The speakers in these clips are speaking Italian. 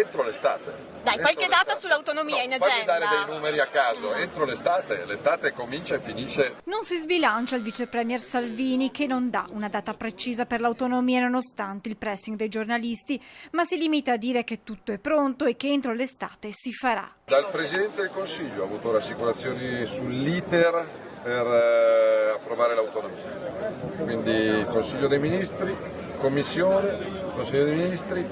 entro l'estate. Dai, qualche data sull'autonomia in agenda? Fammi dare dei numeri a caso, entro l'estate comincia e finisce. Non si sbilancia il vice premier Salvini, che non dà una data precisa per l'autonomia nonostante il pressing dei giornalisti, ma si limita a dire che tutto è pronto e che entro l'estate si farà. Dal Presidente del Consiglio ho avuto rassicurazioni sull'iter per approvare l'autonomia, quindi Consiglio dei Ministri, Commissione, Consiglio dei Ministri,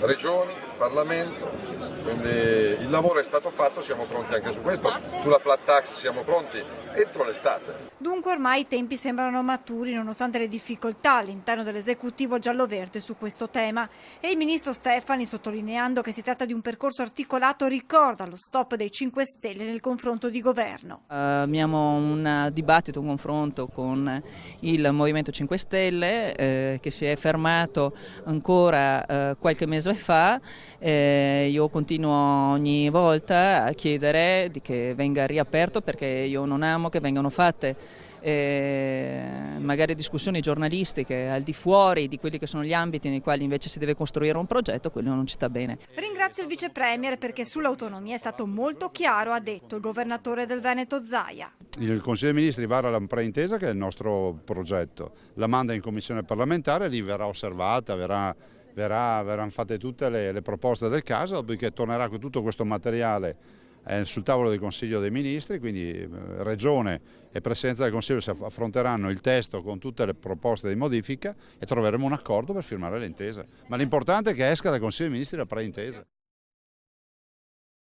Regioni, Parlamento, quindi il lavoro è stato fatto, siamo pronti anche su questo, sulla flat tax siamo pronti entro l'estate. Dunque ormai i tempi sembrano maturi nonostante le difficoltà all'interno dell'esecutivo giallo-verde su questo tema e il ministro Stefani, sottolineando che si tratta di un percorso articolato, ricorda lo stop dei 5 Stelle nel confronto di governo. Abbiamo un dibattito, un confronto con il Movimento 5 Stelle che si è fermato ancora qualche mese fa. Io continuo ogni volta a chiedere che venga riaperto, perché io non amo che vengano fatte magari discussioni giornalistiche al di fuori di quelli che sono gli ambiti nei quali invece si deve costruire un progetto. Quello non ci sta bene. Ringrazio il vice premier perché sull'autonomia è stato molto chiaro, ha detto il governatore del Veneto Zaia. Il Consiglio dei Ministri vara la preintesa, che è il nostro progetto, la manda in commissione parlamentare, lì verrà osservata, verranno fatte tutte le proposte del caso, dopodiché tornerà tutto questo materiale sul tavolo del Consiglio dei Ministri, quindi Regione e Presidenza del Consiglio si affronteranno il testo con tutte le proposte di modifica e troveremo un accordo per firmare l'intesa. Ma l'importante è che esca dal Consiglio dei Ministri la preintesa.